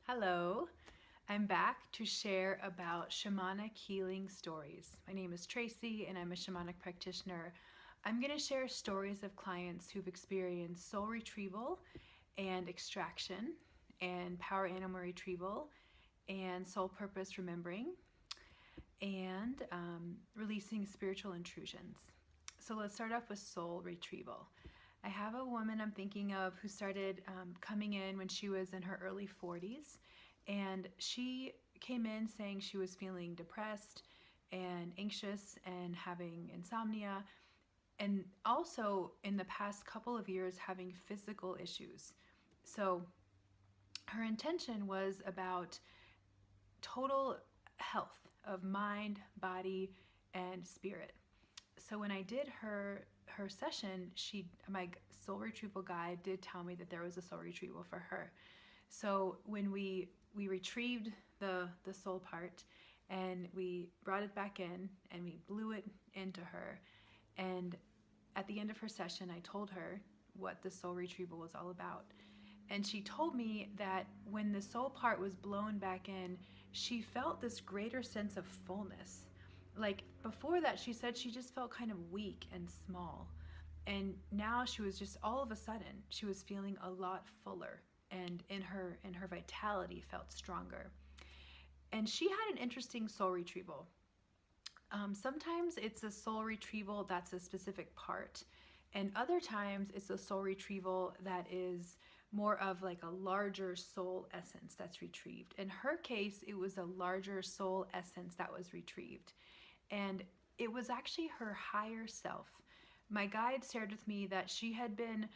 Hello, I'm back to share about shamanic healing stories. My name is Tracy and I'm a shamanic practitioner. I'm going to share stories of clients who've experienced soul retrieval and extraction and power animal retrieval and soul purpose remembering and releasing spiritual intrusions. So let's start off with soul retrieval. I have a woman I'm thinking of who started coming in when she was in her early 40s, and she came in saying she was feeling depressed and anxious and having insomnia, and also in the past couple of years having physical issues. So her intention was about total health of mind, body, and spirit. So when I did her session, my soul retrieval guide did tell me that there was a soul retrieval for her. So when we retrieved the soul part and we brought it back in and we blew it into her, and at the end of her session I told her what the soul retrieval was all about. And she told me that when the soul part was blown back in, she felt this greater sense of fullness. Like before that, she said she just felt kind of weak and small. And now she was just, all of a sudden, she was feeling a lot fuller, and in her vitality felt stronger. And she had an interesting soul retrieval. Sometimes it's a soul retrieval that's a specific part, and other times it's a soul retrieval that is more of like a larger soul essence that's retrieved. In her case, it was a larger soul essence that was retrieved, and it was actually her higher self. My guide shared with me that she had been,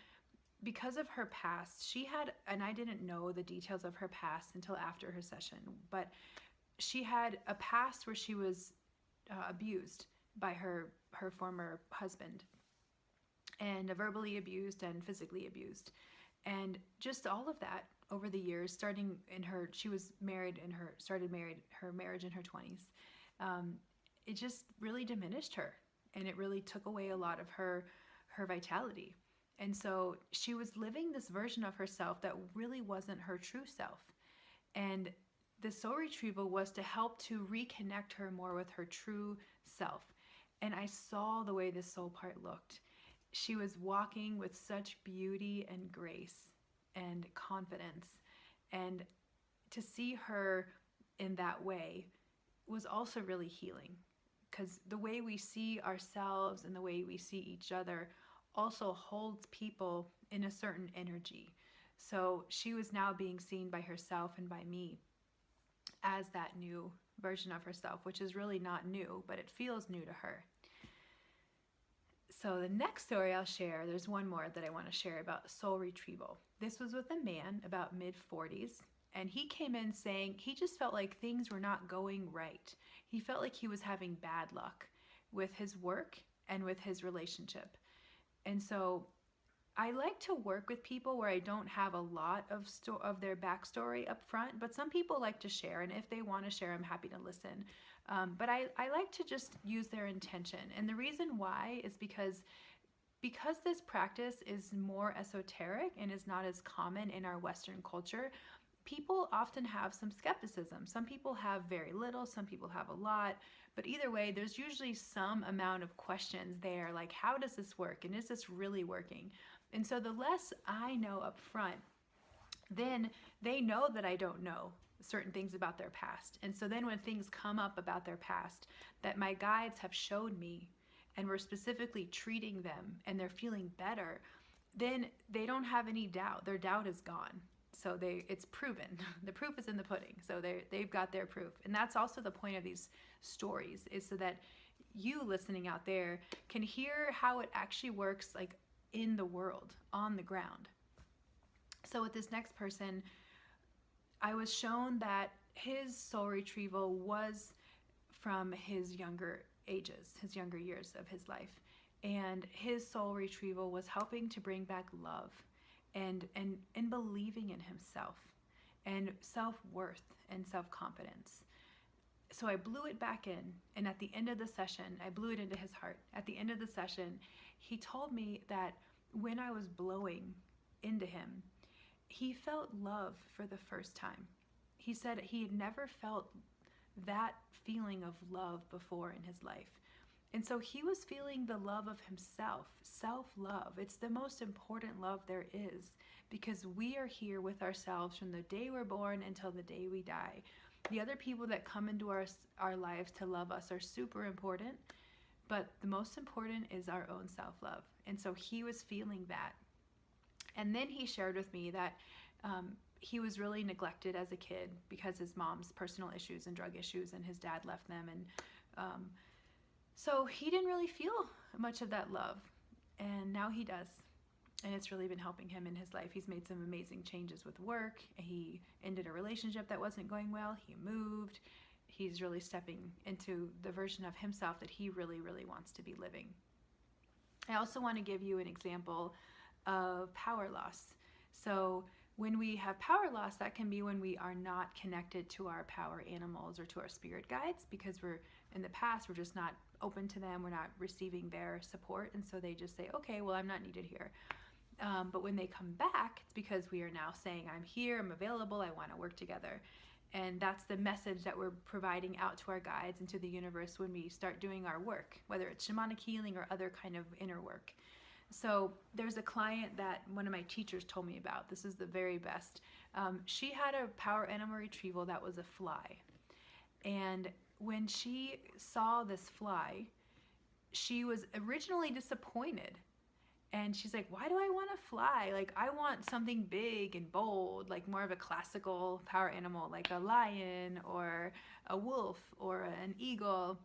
because of her past, she had, and I didn't know the details of her past until after her session, but she had a past where she was abused by her former husband, and verbally abused and physically abused. And just all of that over the years, starting in her, she was married in her, started married, her marriage in her 20s, it just really diminished her, and it really took away a lot of her vitality. And so she was living this version of herself that really wasn't her true self. And the soul retrieval was to help to reconnect her more with her true self. And I saw the way this soul part looked. She was walking with such beauty and grace and confidence. And to see her in that way was also really healing, because the way we see ourselves and the way we see each other also holds people in a certain energy. So she was now being seen by herself and by me as that new version of herself, which is really not new, but it feels new to her. So the next story I'll share, there's one more that I want to share about soul retrieval. This was with a man about mid-40s, and he came in saying he just felt like things were not going right. He felt like he was having bad luck with his work and with his relationship. And so I like to work with people where I don't have a lot of their backstory up front, but some people like to share, and if they want to share, I'm happy to listen. But I like to just use their intention. And the reason why is because this practice is more esoteric and is not as common in our Western culture, people often have some skepticism. Some people have very little, some people have a lot, but either way, there's usually some amount of questions there, like how does this work, and is this really working? And so the less I know up front, then they know that I don't know certain things about their past. And so then when things come up about their past that my guides have showed me, and we're specifically treating them, and they're feeling better, then they don't have any doubt. Their doubt is gone. So it's proven. The proof is in the pudding. So they've got their proof. And that's also the point of these stories, is so that you listening out there can hear how it actually works, like in the world, on the ground. So with this next person, I was shown that his soul retrieval was from his younger ages, his younger years of his life. And his soul retrieval was helping to bring back love and believing in himself and self-worth and self-confidence. So I blew it back in, and at the end of the session, I blew it into his heart. At the end of the session, he told me that when I was blowing into him, he felt love for the first time. he said he had never felt that feeling of love before in his life. And so he was feeling the love of himself, self-love. It's the most important love there is, because we are here with ourselves from the day we're born until the day we die. The other people that come into our lives to love us are super important, but the most important is our own self-love. And so he was feeling that. And then he shared with me that he was really neglected as a kid because his mom's personal issues and drug issues, and his dad left them. And so he didn't really feel much of that love. And now he does. And it's really been helping him in his life. He's made some amazing changes with work. He ended a relationship that wasn't going well. He moved. He's really stepping into the version of himself that he really, really wants to be living. I also want to give you an example of power loss. So when we have power loss, that can be when we are not connected to our power animals or to our spirit guides, because in the past, we're just not open to them. We're not receiving their support. And so they just say, okay, well, I'm not needed here. But when they come back, it's because we are now saying, I'm here, I'm available, I want to work together. And that's the message that we're providing out to our guides and to the universe when we start doing our work, whether it's shamanic healing or other kind of inner work. So there's a client that one of my teachers told me about. This is the very best. She had a power animal retrieval that was a fly. And when she saw this fly, she was originally disappointed. And she's like, why do I want to fly? Like, I want something big and bold, like more of a classical power animal, like a lion or a wolf or an eagle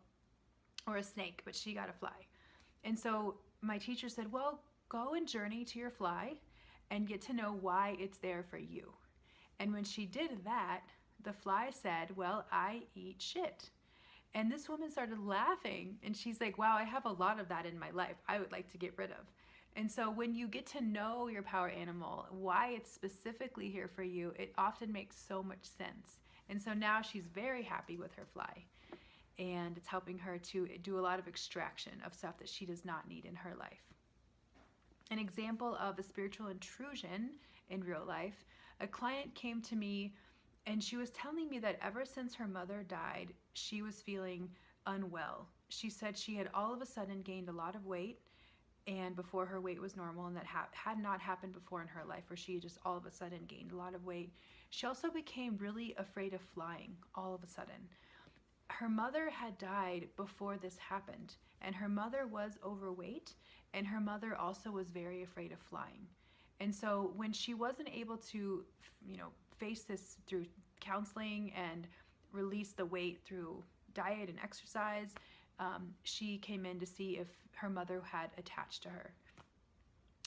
or a snake, but she got a fly. And so my teacher said, well, go and journey to your fly and get to know why it's there for you. And when she did that, the fly said, well, I eat shit. And this woman started laughing, and she's like, wow, I have a lot of that in my life I would like to get rid of. And so when you get to know your power animal, why it's specifically here for you, it often makes so much sense. And so now she's very happy with her fly, and it's helping her to do a lot of extraction of stuff that she does not need in her life. An example of a spiritual intrusion in real life, a client came to me and she was telling me that ever since her mother died, she was feeling unwell. She said she had all of a sudden gained a lot of weight, and before her weight was normal, and that had not happened before in her life, where she just all of a sudden gained a lot of weight. She also became really afraid of flying all of a sudden. Her mother had died before this happened, and her mother was overweight, and her mother also was very afraid of flying. And so when she wasn't able to, face this through counseling and release the weight through diet and exercise, she came in to see if her mother had attached to her.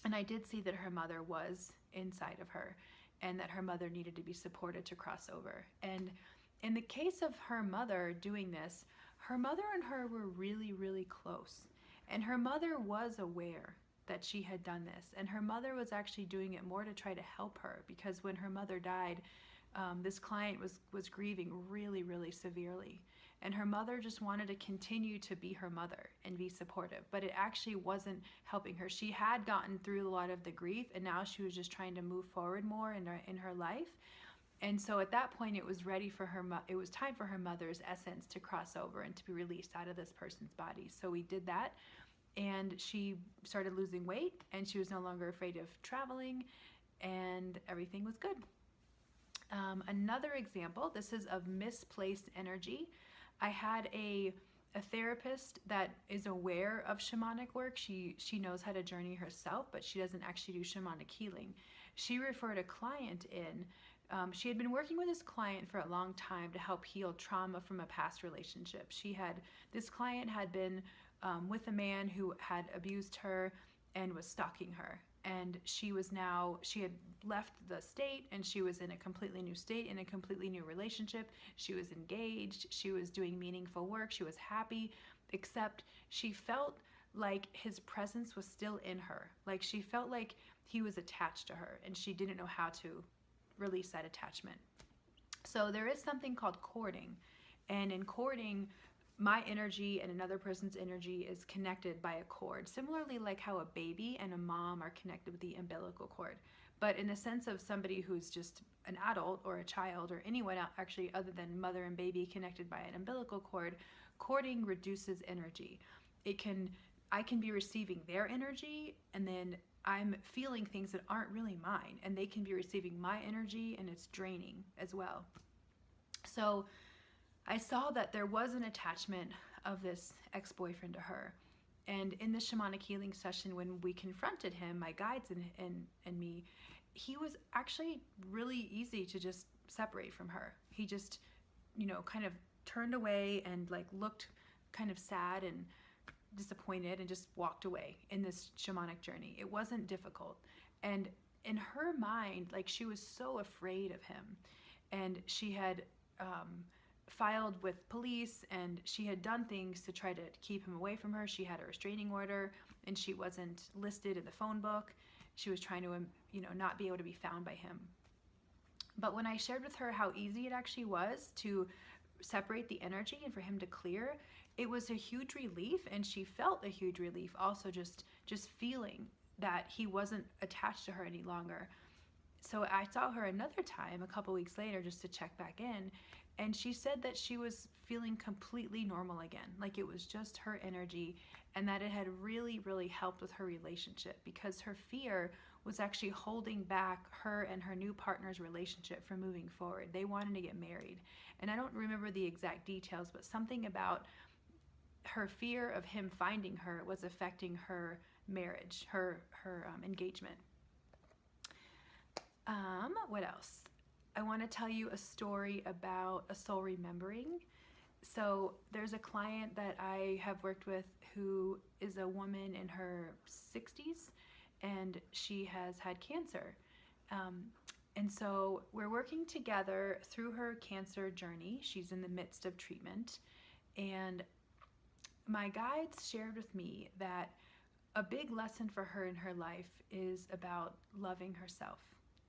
And I did see that her mother was inside of her, and that her mother needed to be supported to cross over. And in the case of her mother doing this, her mother and her were really, really close. And her mother was aware that she had done this. And her mother was actually doing it more to try to help her, because when her mother died, this client was grieving really, really severely. And her mother just wanted to continue to be her mother and be supportive, but it actually wasn't helping her. She had gotten through a lot of the grief, and now she was just trying to move forward more in her life. And so at that point, it was it was time for her mother's essence to cross over and to be released out of this person's body. So we did that, and she started losing weight, and she was no longer afraid of traveling, and everything was good. Another example, this is of misplaced energy. I had a therapist that is aware of shamanic work. She knows how to journey herself, but she doesn't actually do shamanic healing. She referred a client in. She had been working with this client for a long time to help heal trauma from a past relationship. This client had been with a man who had abused her and was stalking her. And she had left the state, and she was in a completely new state, in a completely new relationship. She was engaged, she was doing meaningful work, she was happy, except she felt like his presence was still in her. Like she felt like he was attached to her, and she didn't know how to release that attachment. So there is something called courting. And in courting, my energy and another person's energy is connected by a cord, similarly like how a baby and a mom are connected with the umbilical cord. But in the sense of somebody who's just an adult or a child or anyone actually other than mother and baby connected by an umbilical cord, cording reduces energy. I can be receiving their energy, and then I'm feeling things that aren't really mine, and they can be receiving my energy, and it's draining as well. So I saw that there was an attachment of this ex-boyfriend to her. And in the shamanic healing session, when we confronted him, my guides and me, he was actually really easy to just separate from her. He just, kind of turned away and like looked kind of sad and disappointed and just walked away in this shamanic journey. It wasn't difficult. And in her mind, like, she was so afraid of him. And she had filed with police, and she had done things to try to keep him away from her. She had a restraining order, and she wasn't listed in the phone book. She was trying to, not be able to be found by him. But when I shared with her how easy it actually was to separate the energy and for him to clear, it was a huge relief, and she felt a huge relief also just feeling that he wasn't attached to her any longer. So I saw her another time a couple weeks later just to check back in, and she said that she was feeling completely normal again, like it was just her energy, and that it had really, really helped with her relationship, because her fear was actually holding back her and her new partner's relationship from moving forward. They wanted to get married, and I don't remember the exact details, but something about her fear of him finding her was affecting her marriage, her engagement. What else? I want to tell you a story about a soul remembering. So there's a client that I have worked with who is a woman in her 60s, and she has had cancer. And so we're working together through her cancer journey. She's in the midst of treatment, and my guides shared with me that a big lesson for her in her life is about loving herself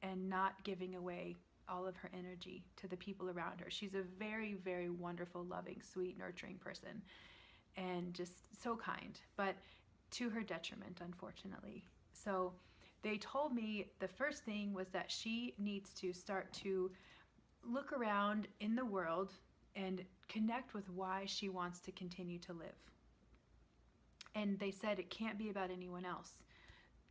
and not giving away all of her energy to the people around her. She's a very, very wonderful, loving, sweet, nurturing person, and just so kind, but to her detriment, unfortunately. So they told me the first thing was that she needs to start to look around in the world and connect with why she wants to continue to live. And they said it can't be about anyone else.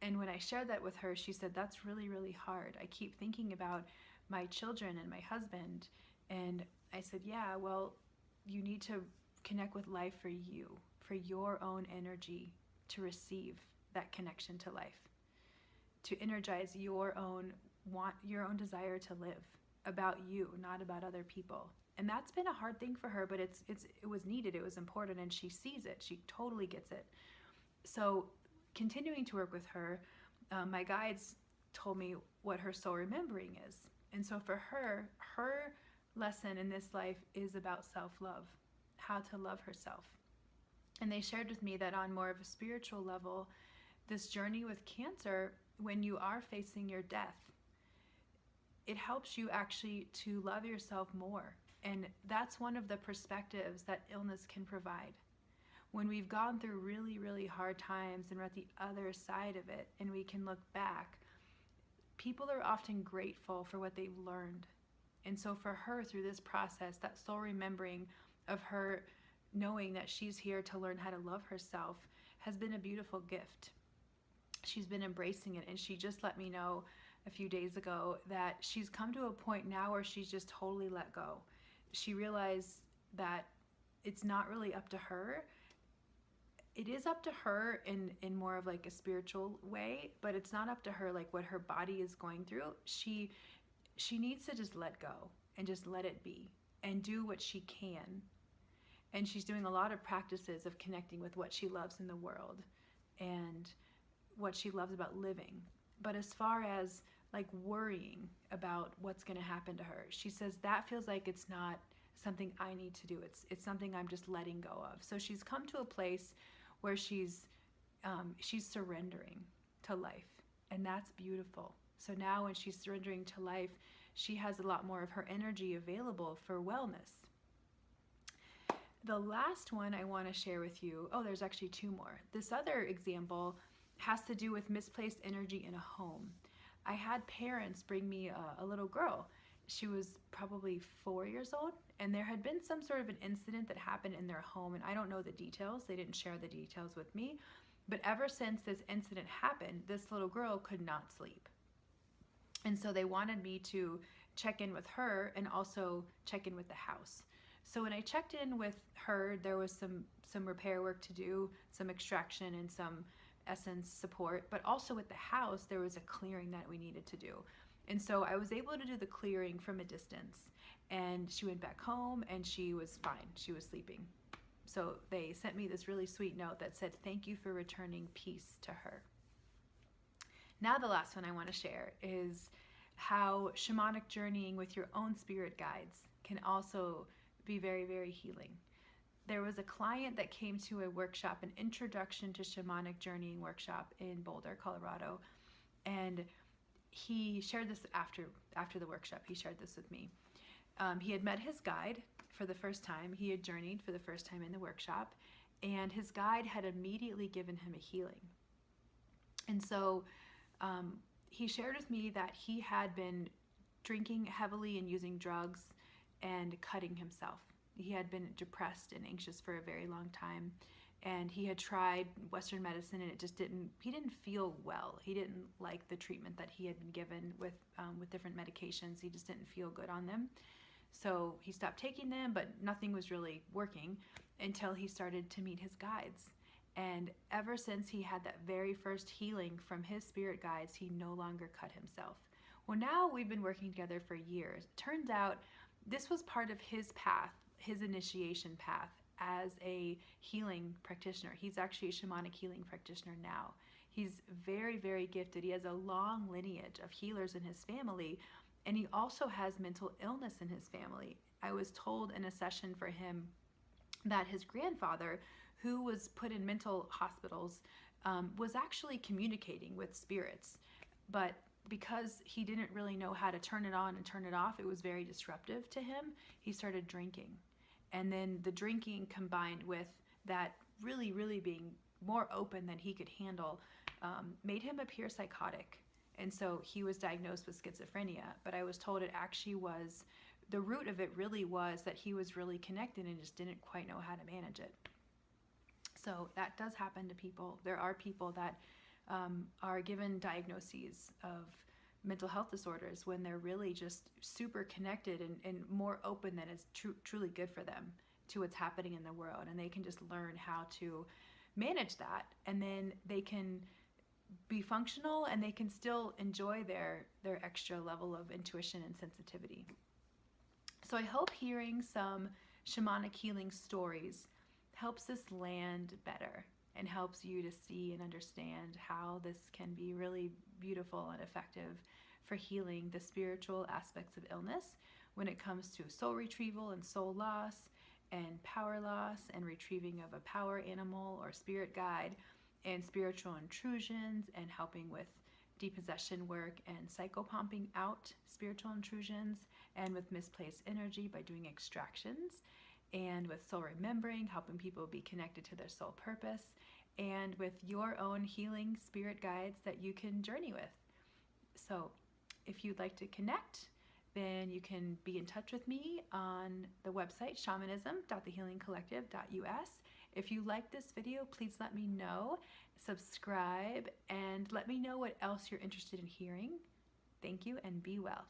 And when I shared that with her, she said, that's really, really hard. I keep thinking about my children and my husband. And I said, yeah, well, you need to connect with life for you, for your own energy to receive that connection to life, to energize your own desire to live, about you, not about other people. And that's been a hard thing for her, but it was needed, it was important, and she sees it. She totally gets it. So continuing to work with her, my guides told me what her soul remembering is. And so for her, her lesson in this life is about self-love, how to love herself. And they shared with me that on more of a spiritual level, this journey with cancer, when you are facing your death, it helps you actually to love yourself more. And that's one of the perspectives that illness can provide. When we've gone through really, really hard times and we're at the other side of it and we can look back, people are often grateful for what they've learned. And so for her, through this process, that soul remembering of her knowing that she's here to learn how to love herself has been a beautiful gift. She's been embracing it, and she just let me know a few days ago that she's come to a point now where she's just totally let go. She realized that it's not really up to her. It is up to her in more of like a spiritual way, but it's not up to her like what her body is going through. She needs to just let go and just let it be and do what she can. And she's doing a lot of practices of connecting with what she loves in the world and what she loves about living. But as far as like worrying about what's going to happen to her, she says that feels like it's not something I need to do. It's something I'm just letting go of. So she's come to a place where she's surrendering to life, and that's beautiful. So now when she's surrendering to life, she has a lot more of her energy available for wellness. The last one I want to share with you, oh, there's actually two more. This other example has to do with misplaced energy in a home. I had parents bring me a little girl. She was probably 4 years old, and there had been some sort of an incident that happened in their home, and I don't know the details. They didn't share the details with me. But ever since this incident happened, this little girl could not sleep. And so they wanted me to check in with her and also check in with the house. So when I checked in with her, there was some repair work to do, some extraction and some essence support, but also with the house, there was a clearing that we needed to do. And so I was able to do the clearing from a distance, and she went back home and she was fine. She was sleeping. So they sent me this really sweet note that said, "Thank you for returning peace to her." Now the last one I want to share is how shamanic journeying with your own spirit guides can also be very, very healing. There was a client that came to a workshop, an introduction to shamanic journeying workshop in Boulder, Colorado, and he shared this after the workshop. He shared this with me. He had met his guide for the first time. He had journeyed for the first time in the workshop, and his guide had immediately given him a healing. And so he shared with me that he had been drinking heavily and using drugs and cutting himself. He had been depressed and anxious for a very long time, and he had tried Western medicine, and he didn't feel well. He didn't like the treatment that he had been given with different medications. He just didn't feel good on them. So he stopped taking them, but nothing was really working until he started to meet his guides. And ever since he had that very first healing from his spirit guides, he no longer cut himself. Well, now we've been working together for years. It turns out this was part of his path, his initiation path as a healing practitioner. He's actually a shamanic healing practitioner now. He's very, very gifted. He has a long lineage of healers in his family, and he also has mental illness in his family. I was told in a session for him that his grandfather, who was put in mental hospitals, was actually communicating with spirits. But because he didn't really know how to turn it on and turn it off, it was very disruptive to him. He started drinking. And then the drinking combined with that really, really being more open than he could handle made him appear psychotic. And so he was diagnosed with schizophrenia. But I was told it actually was, the root of it really was that he was really connected and just didn't quite know how to manage it. So that does happen to people. There are people that are given diagnoses of mental health disorders when they're really just super connected and more open than is truly good for them to what's happening in the world. And they can just learn how to manage that. And then they can be functional and they can still enjoy their extra level of intuition and sensitivity. So I hope hearing some shamanic healing stories helps us land better and helps you to see and understand how this can be really beautiful and effective for healing the spiritual aspects of illness when it comes to soul retrieval and soul loss and power loss and retrieving of a power animal or spirit guide and spiritual intrusions and helping with deposession work and psychopumping out spiritual intrusions, and with misplaced energy by doing extractions, and with soul remembering, helping people be connected to their soul purpose, and with your own healing spirit guides that you can journey with. So if you'd like to connect, then you can be in touch with me on the website shamanism.thehealingcollective.us. If you like this video, please let me know, subscribe, and let me know what else you're interested in hearing. Thank you, and be well.